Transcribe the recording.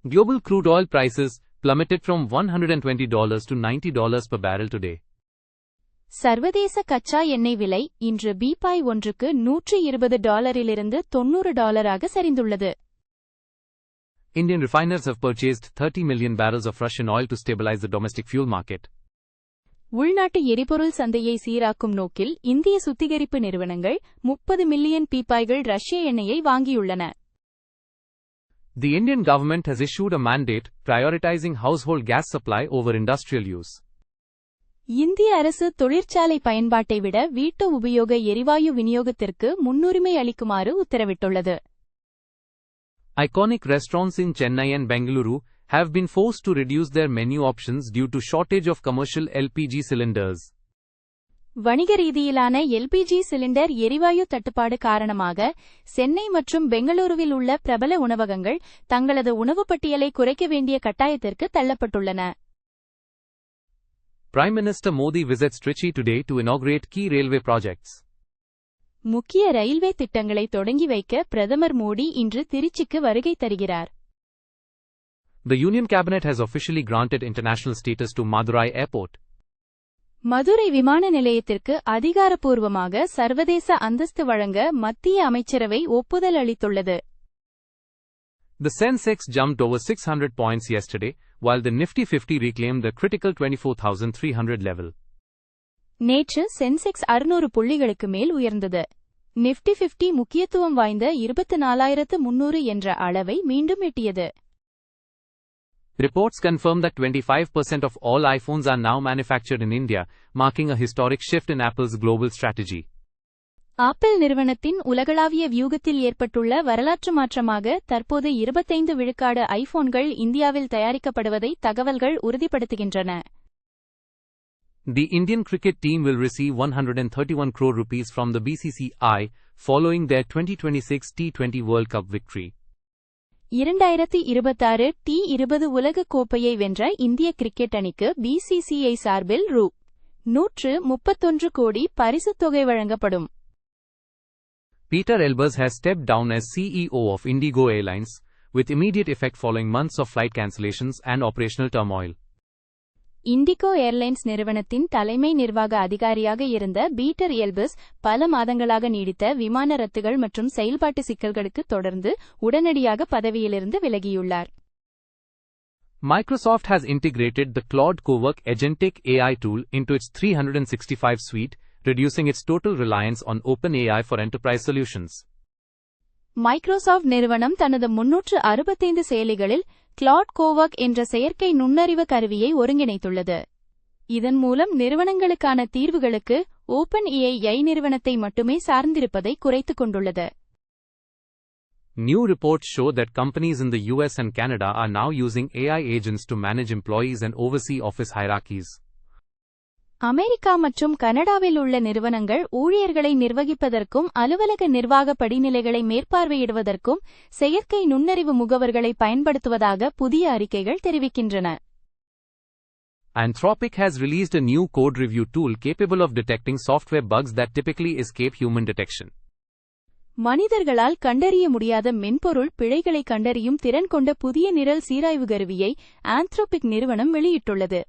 Global crude oil prices plummeted from $120 to $90 per barrel today. சர்வதேச கச்சா எண்ணெய் விலை இன்று பீப்பாய் ஒன்றுக்கு $120 $90 சரிந்துள்ளது. Indian refiners have purchased 30 million barrels of Russian oil to stabilize the domestic fuel market. உள்நாட்டு எரிபொருள் சந்தையை சீராக்கும் நோக்கில் இந்திய சுத்திகரிப்பு நிறுவனங்கள் 30 மில்லியன் பீப்பாய்கள் ரஷ்ய எண்ணெயை வாங்கியுள்ளன. The Indian government has issued a mandate prioritizing household gas supply over industrial use. இந்திய அரசு தொழிற்சாலை பயன்பாட்டை விட வீட்டு உபயோக எரிவாயு விநியோகத்திற்கு முன்னுரிமை அளிக்குமாறு உத்தரவிட்டுள்ளது. Iconic restaurants in Chennai and Bengaluru have been forced to reduce their menu options due to shortage of commercial LPG cylinders. வணிக ரீதியிலான எல்பிஜி சிலிண்டர் எரிவாயு தட்டுப்பாடு காரணமாக சென்னை மற்றும் பெங்களூருவில் உள்ள பிரபல உணவகங்கள் தங்களது உணவு பட்டியலை குறைக்க வேண்டிய கட்டாயத்திற்கு தள்ளப்பட்டுள்ளன. Prime Minister Modi visits Trichy today to inaugurate key railway projects. முக்கிய ரயில்வே திட்டங்களை தொடங்கி வைக்க பிரதமர் மோடி இன்று திருச்சிக்கு வருகை தருகிறார். The Union Cabinet has officially granted international status to Madurai Airport. Madurai விமான நிலையத்திற்கு அதிகாரப்பூர்வமாக சர்வதேச அந்தஸ்து வழங்க மத்திய அமைச்சரவை ஒப்புதல் அளித்துள்ளது. The Sensex jumped over 600 points yesterday, while the Nifty 50 reclaimed the critical 24,300 level. நேற்று சென்செக்ஸ் 600 புள்ளிகளுக்கு மேல் உயர்ந்தது. நிஃப்டி 50 முக்கியத்துவம் வாய்ந்த 24,300 என்ற அளவை மீண்டும் எட்டியது. Reports confirm that 25% of all iPhones are now manufactured in India, marking a historic shift in Apple's global strategy. Apple நிறுவனத்தின் உலகளாவிய வியூகத்தில் ஏற்பட்டுள்ள வரலாற்று மாற்றமாக தற்போது 25 விழுக்காடு ஐபோன்கள் இந்தியாவில் தயாரிக்கப்படுவதை தகவல்கள் உறுதிப்படுத்துகின்றன. The Indian cricket team will receive 131 crore rupees from the BCCI following their 2026 T20 World Cup victory. 2026 T20 உலக கோப்பையை வென்ற இந்திய கிரிக்கெட் அணிக்கு BCCI சார்பில் ₹131 கோடி பரிசுத் தொகை வழங்கப்படும். Peter Elbers has stepped down as CEO of Indigo Airlines, with immediate effect following months of flight cancellations and operational turmoil. Indigo airlines நிறுவனத்தின் தலைமை நிர்வாக அதிகாரியாக இருந்த பீட்டர் எல்பர்ஸ் பல மாதங்களாக நீடித்த விமான ரத்துகள் மற்றும் செயல்பாட்டு சிக்கல்களுக்கு தொடர்ந்து உடனடியாக பதவியிலிருந்து விலகியுள்ளார். Microsoft has integrated the Claude Cowork agentic AI tool into its 365 suite, reducing its total reliance on OpenAI for enterprise solutions. Microsoft நிறுவனம் தனது 365 செயலிகளில் கிளாட் கோவர்க் என்ற செயற்கை நுண்ணறிவு கருவியை ஒருங்கிணைத்துள்ளது. இதன் மூலம் நிறுவனங்களுக்கான தீர்வுகளுக்கு OpenAI நிறுவனத்தை மட்டுமே சார்ந்திருப்பதை குறைத்துக் கொண்டுள்ளது. New reports show that companies in the US and Canada are now using AI agents to manage employees and oversee office hierarchies. America மற்றும் கனடாவில் உள்ள நிறுவனங்கள் ஊழியர்களை நிர்வகிப்பதற்கும் அலுவலக நிர்வாக படிநிலைகளை மேற்பார்வையிடுவதற்கும் செயற்கை நுண்ணறிவு முகவர்களை பயன்படுத்துவதாக புதிய அறிக்கைகள் தெரிவிக்கின்றன. Anthropic has released a new code review tool capable of detecting software bugs that typically escape human detection. மனிதர்களால் கண்டறிய முடியாத மென்பொருள் பிழைகளை கண்டறியும் திறன் கொண்ட புதிய நிரல் சீராய்வு கருவியை ஆந்த்ரோபிக் நிறுவனம் வெளியிட்டுள்ளது.